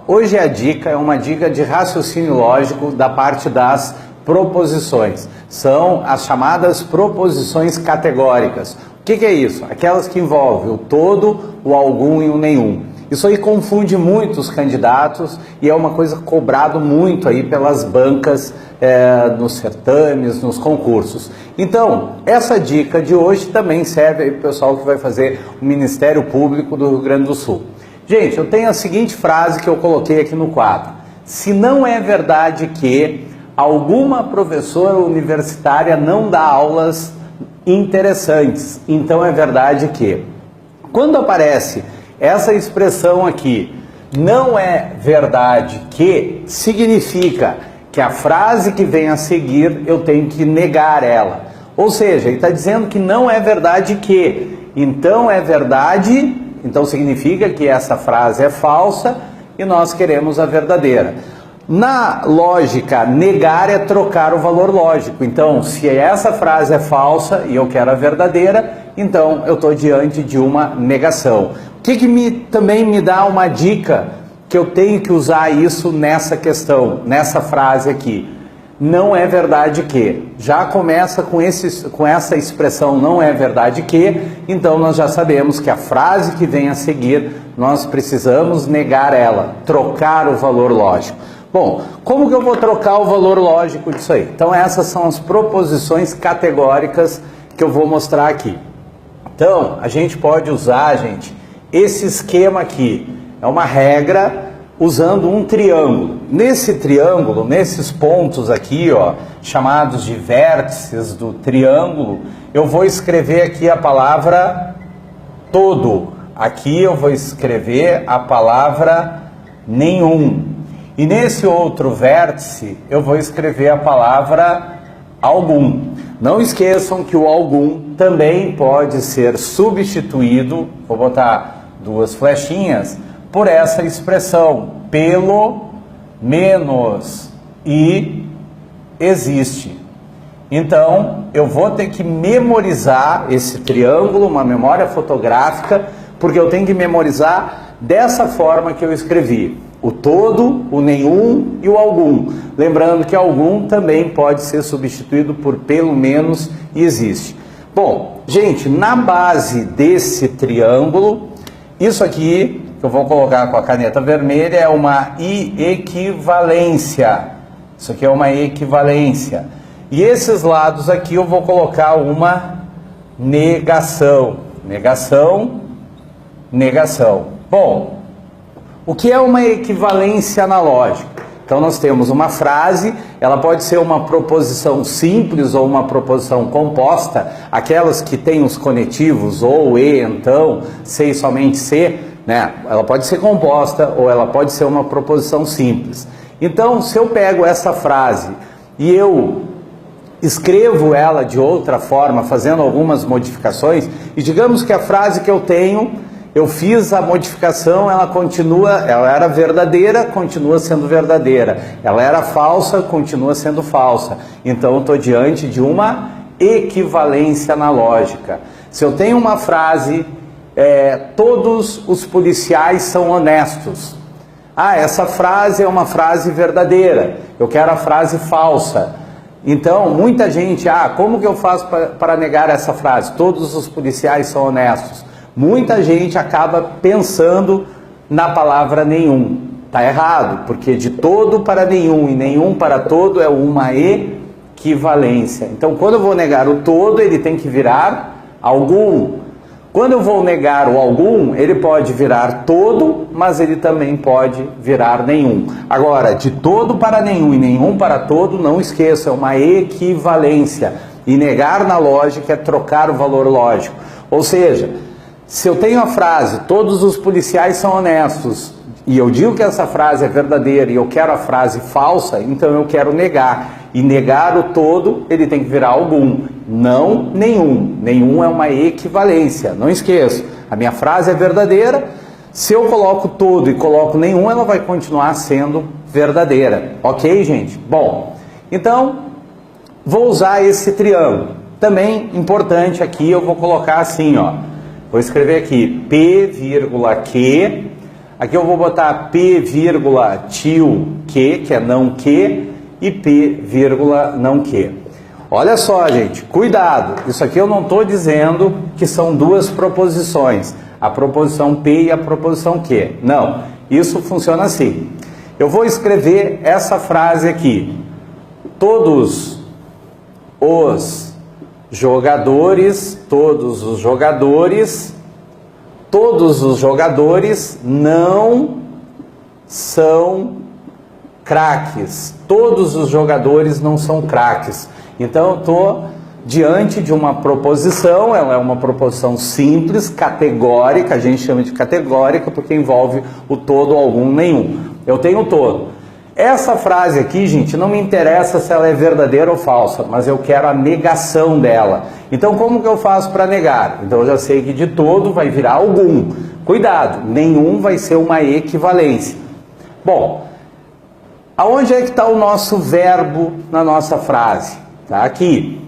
hoje a dica é uma dica de raciocínio lógico da parte das proposições. São as chamadas proposições categóricas. O que é isso? Aquelas que envolvem o todo, o algum e o nenhum. Isso aí confunde muito os candidatos e é uma coisa cobrado muito aí pelas bancas nos certames, nos concursos. Então, essa dica de hoje também serve aí para o pessoal que vai fazer o Ministério Público do Rio Grande do Sul. Gente, eu tenho a seguinte frase que eu coloquei aqui no quadro. Se não é verdade que alguma professora universitária não dá aulas interessantes, então é verdade que. Quando aparece essa expressão aqui, não é verdade que, significa que a frase que vem a seguir eu tenho que negar ela. Ou seja, ele está dizendo que não é verdade que. Então é verdade, então significa que essa frase é falsa e nós queremos a verdadeira. Na lógica, negar é trocar o valor lógico. Então, se essa frase é falsa e eu quero a verdadeira, então eu estou diante de uma negação. O que também me dá uma dica que eu tenho que usar isso nessa questão, nessa frase aqui? Não é verdade que. Já começa com essa expressão não é verdade que, então nós já sabemos que a frase que vem a seguir, nós precisamos negar ela, trocar o valor lógico. Bom, como que eu vou trocar o valor lógico disso aí? Então essas são as proposições categóricas que eu vou mostrar aqui. Então, a gente pode usar, gente, esse esquema aqui. É uma regra usando um triângulo. Nesse triângulo, nesses pontos aqui, ó, chamados de vértices do triângulo, eu vou escrever aqui a palavra todo. Aqui eu vou escrever a palavra nenhum. E nesse outro vértice, eu vou escrever a palavra algum. Não esqueçam que o algum também pode ser substituído, vou botar duas flechinhas, por essa expressão, pelo menos e existe. Então, eu vou ter que memorizar esse triângulo, uma memória fotográfica, porque eu tenho que memorizar dessa forma que eu escrevi. O todo, o nenhum e o algum. Lembrando que algum também pode ser substituído por pelo menos e existe. Bom, gente, na base desse triângulo, isso aqui, que eu vou colocar com a caneta vermelha, é uma equivalência. Isso aqui é uma equivalência. E esses lados aqui eu vou colocar uma negação. Negação, negação. Bom, o que é uma equivalência analógica? Então nós temos uma frase, ela pode ser uma proposição simples ou uma proposição composta, aquelas que têm os conectivos ou e, então, se e somente se, né? Ela pode ser composta ou ela pode ser uma proposição simples. Então, se eu pego essa frase e eu escrevo ela de outra forma, fazendo algumas modificações, e digamos que a frase que eu tenho, eu fiz a modificação, ela era verdadeira, continua sendo verdadeira. Ela era falsa, continua sendo falsa. Então eu estou diante de uma equivalência analógica. Se eu tenho uma frase, todos os policiais são honestos. Ah, essa frase é uma frase verdadeira. Eu quero a frase falsa. Então, muita gente, como que eu faço para negar essa frase? Todos os policiais são honestos. Muita gente acaba pensando na palavra nenhum. Está errado, porque de todo para nenhum e nenhum para todo é uma equivalência. Então, quando eu vou negar o todo, ele tem que virar algum. Quando eu vou negar o algum, ele pode virar todo, mas ele também pode virar nenhum. Agora, de todo para nenhum e nenhum para todo, não esqueça, é uma equivalência. E negar na lógica é trocar o valor lógico. Ou seja, se eu tenho a frase, todos os policiais são honestos, e eu digo que essa frase é verdadeira e eu quero a frase falsa, então eu quero negar. E negar o todo, ele tem que virar algum, não nenhum. Nenhum é uma equivalência, não esqueça. A minha frase é verdadeira, se eu coloco todo e coloco nenhum, ela vai continuar sendo verdadeira. Ok, gente? Bom, então, vou usar esse triângulo. Também importante aqui, eu vou colocar assim, ó. Vou escrever aqui, P, Q, Aqui eu vou botar P, vírgula, tio, que é não que, e P, vírgula, não que. Olha só, gente, cuidado, isso aqui eu não estou dizendo que são duas proposições, a proposição P e a proposição que. Não, isso funciona assim. Eu vou escrever essa frase aqui. Todos os jogadores não são craques. Todos os jogadores não são craques. Então eu estou diante de uma proposição, ela é uma proposição simples, categórica, a gente chama de categórica porque envolve o todo, algum, nenhum. Eu tenho o todo. Essa frase aqui, gente, não me interessa se ela é verdadeira ou falsa, mas eu quero a negação dela. Então como que eu faço para negar? Então eu já sei que de todo vai virar algum. Cuidado, nenhum vai ser uma equivalência. Bom, aonde é que está o nosso verbo na nossa frase? Está aqui.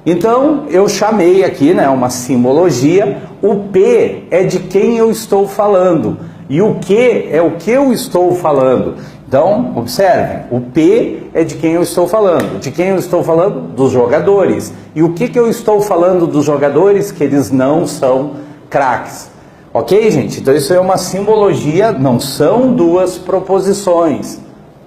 Então eu chamei aqui, né, uma simbologia. O P é de quem eu estou falando e o que é o que eu estou falando. Então, observem, o P é de quem eu estou falando. De quem eu estou falando? Dos jogadores. E o que eu estou falando dos jogadores? Que eles não são craques. Ok, gente? Então isso é uma simbologia, não são duas proposições.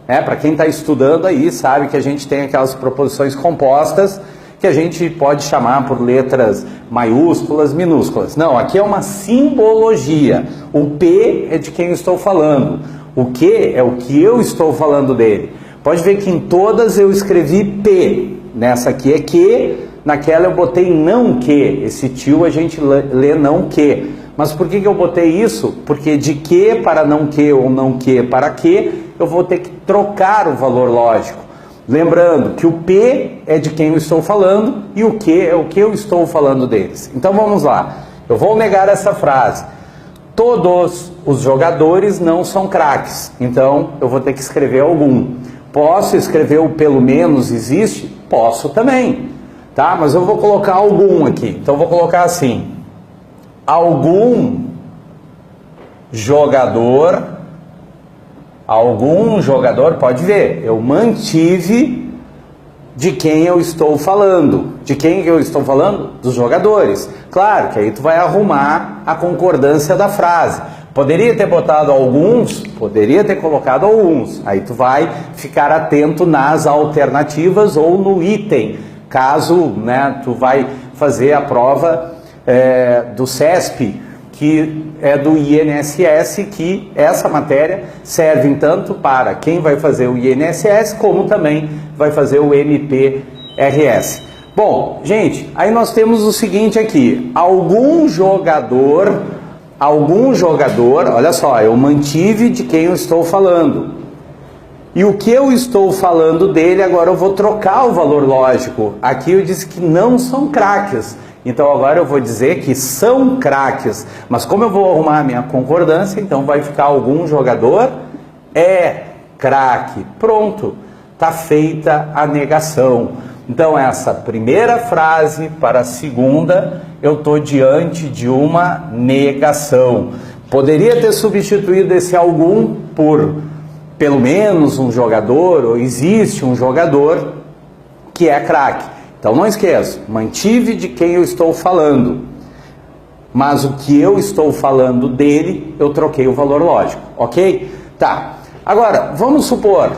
Para quem está estudando aí, sabe que a gente tem aquelas proposições compostas que a gente pode chamar por letras maiúsculas, minúsculas. Não, aqui é uma simbologia. O P é de quem eu estou falando. O que é o que eu estou falando dele. Pode ver que em todas eu escrevi P. Nessa aqui é que, naquela eu botei não que. Esse tio a gente lê não que. Mas por que eu botei isso? Porque de que para não que ou não que para que, eu vou ter que trocar o valor lógico. Lembrando que o P é de quem eu estou falando e o que é o que eu estou falando deles. Então vamos lá. Eu vou negar essa frase. Todos os jogadores não são craques. Então eu vou ter que escrever algum. Posso escrever o pelo menos existe? Posso também. Tá? Mas eu vou colocar algum aqui. Então eu vou colocar assim. Algum jogador, pode ver, eu mantive de quem eu estou falando. De quem eu estou falando? Dos jogadores. Claro que aí tu vai arrumar a concordância da frase. Poderia ter botado alguns, poderia ter colocado alguns. Aí tu vai ficar atento nas alternativas ou no item. Caso, né, tu vai fazer a prova do CESP, que é do INSS, que essa matéria serve tanto para quem vai fazer o INSS, como também vai fazer o MPRS. Bom, gente, aí nós temos o seguinte aqui, algum jogador, olha só, eu mantive de quem eu estou falando. E o que eu estou falando dele, agora eu vou trocar o valor lógico. Aqui eu disse que não são craques. Então agora eu vou dizer que são craques, mas como eu vou arrumar a minha concordância, então vai ficar algum jogador é craque. Pronto, está feita a negação. Então essa primeira frase para a segunda, eu estou diante de uma negação. Poderia ter substituído esse algum por pelo menos um jogador, ou existe um jogador que é craque. Então não esqueça, mantive de quem eu estou falando, mas o que eu estou falando dele, eu troquei o valor lógico, ok? Tá, agora vamos supor,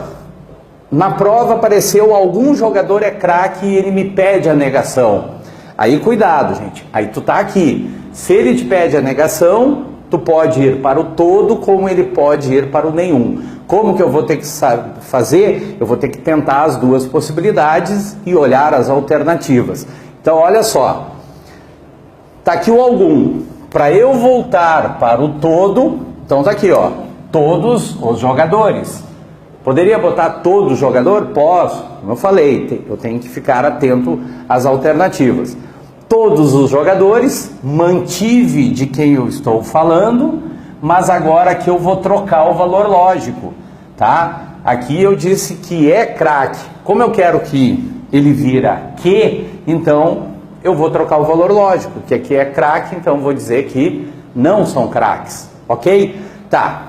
na prova apareceu algum jogador é craque e ele me pede a negação. Aí cuidado, gente, aí tu tá aqui, se ele te pede a negação, tu pode ir para o todo como ele pode ir para o nenhum. Como que eu vou ter que fazer? Eu vou ter que tentar as duas possibilidades e olhar as alternativas. Então olha só, tá aqui o algum. Para eu voltar para o todo, então tá aqui, ó, todos os jogadores. Poderia botar todo jogador? Posso, como eu falei, eu tenho que ficar atento às alternativas. Todos os jogadores, mantive de quem eu estou falando, mas agora aqui eu vou trocar o valor lógico, tá? Aqui eu disse que é craque. Como eu quero que ele vira que, então eu vou trocar o valor lógico, que aqui é craque, então vou dizer que não são craques, ok? Tá.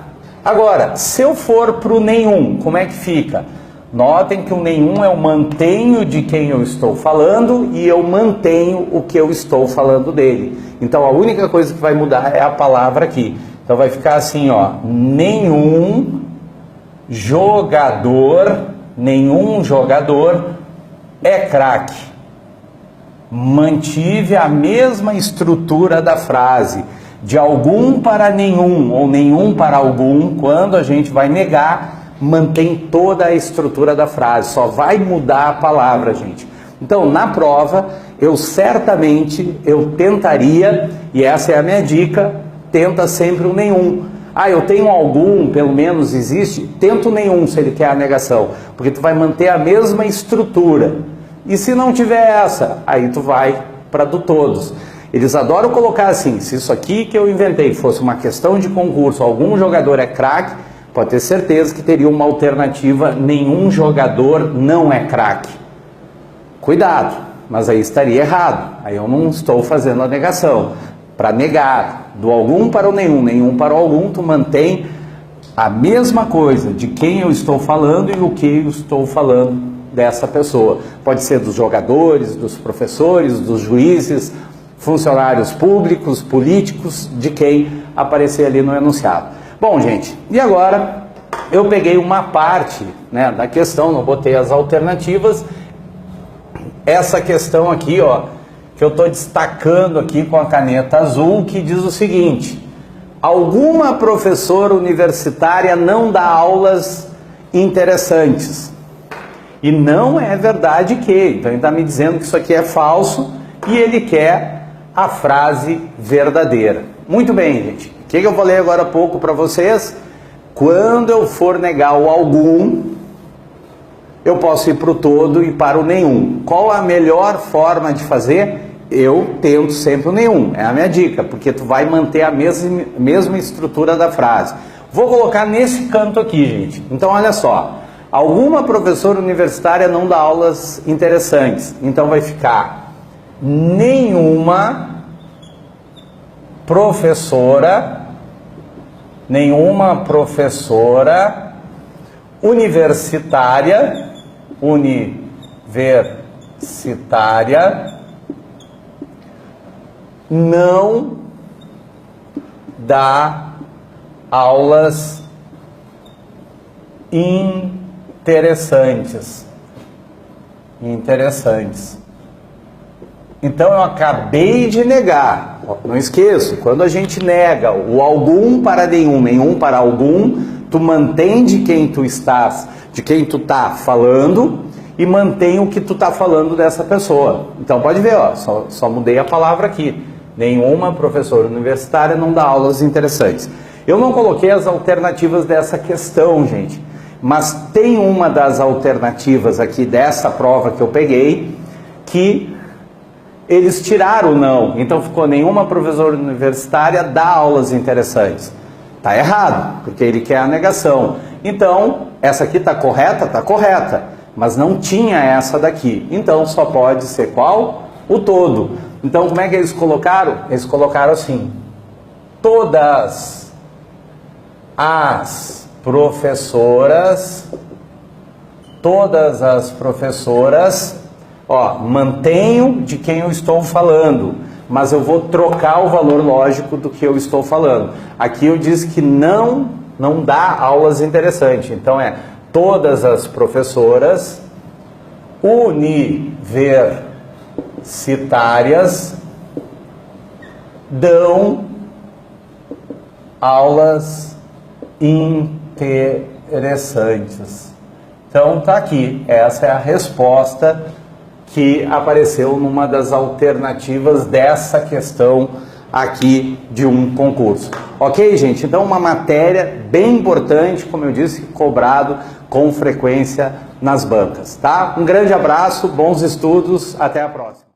Agora, se eu for para o nenhum, como é que fica? Notem que o nenhum eu mantenho de quem eu estou falando e eu mantenho o que eu estou falando dele. Então a única coisa que vai mudar é a palavra aqui. Então vai ficar assim, ó, nenhum jogador é craque. Mantive a mesma estrutura da frase, de algum para nenhum ou nenhum para algum. Quando a gente vai negar, mantém toda a estrutura da frase, só vai mudar a palavra, gente. Então, na prova, eu tentaria, e essa é a minha dica, tenta sempre o nenhum. Ah, eu tenho algum, pelo menos existe, tenta o nenhum se ele quer a negação, porque tu vai manter a mesma estrutura. E se não tiver essa, aí tu vai para do todos. Eles adoram colocar assim, se isso aqui que eu inventei fosse uma questão de concurso, algum jogador é craque, pode ter certeza que teria uma alternativa, nenhum jogador não é craque. Cuidado, mas aí estaria errado, aí eu não estou fazendo a negação. Para negar, do algum para o nenhum, nenhum para o algum, tu mantém a mesma coisa de quem eu estou falando e o que eu estou falando dessa pessoa. Pode ser dos jogadores, dos professores, dos juízes, funcionários públicos, políticos, de quem aparecer ali no enunciado. Bom, gente, e agora eu peguei uma parte, né, da questão, não botei as alternativas. Essa questão aqui, ó, que eu estou destacando aqui com a caneta azul, que diz o seguinte: alguma professora universitária não dá aulas interessantes. E não é verdade que, então ele está me dizendo que isso aqui é falso e ele quer a frase verdadeira. Muito bem, gente. O que eu falei agora há pouco para vocês? Quando eu for negar o algum, eu posso ir para o todo e para o nenhum. Qual a melhor forma de fazer? Eu tento sempre o nenhum. É a minha dica, porque tu vai manter a mesma estrutura da frase. Vou colocar nesse canto aqui, gente. Então, olha só. Alguma professora universitária não dá aulas interessantes. Então vai ficar nenhuma professora universitária não dá aulas interessantes. Então eu acabei de negar. Não esqueço, quando a gente nega o algum para nenhum, nenhum para algum, tu mantém de quem tu estás, de quem tu tá falando e mantém o que tu tá falando dessa pessoa. Então pode ver, ó, só mudei a palavra aqui. Nenhuma professora universitária não dá aulas interessantes. Eu não coloquei as alternativas dessa questão, gente. Mas tem uma das alternativas aqui dessa prova que eu peguei, que eles tiraram o não. Então ficou nenhuma professora universitária dá aulas interessantes. Está errado, porque ele quer a negação. Então, essa aqui está correta? Está correta. Mas não tinha essa daqui. Então só pode ser qual? O todo. Então como é que eles colocaram? Eles colocaram assim: todas as professoras, ó, mantenho de quem eu estou falando, mas eu vou trocar o valor lógico do que eu estou falando. Aqui eu disse que não dá aulas interessantes, então é todas as professoras universitárias dão aulas interessantes. Então tá aqui, essa é a resposta que apareceu numa das alternativas dessa questão aqui de um concurso. Ok, gente? Então uma matéria bem importante, como eu disse, cobrado com frequência nas bancas, tá? Um grande abraço, bons estudos, até a próxima.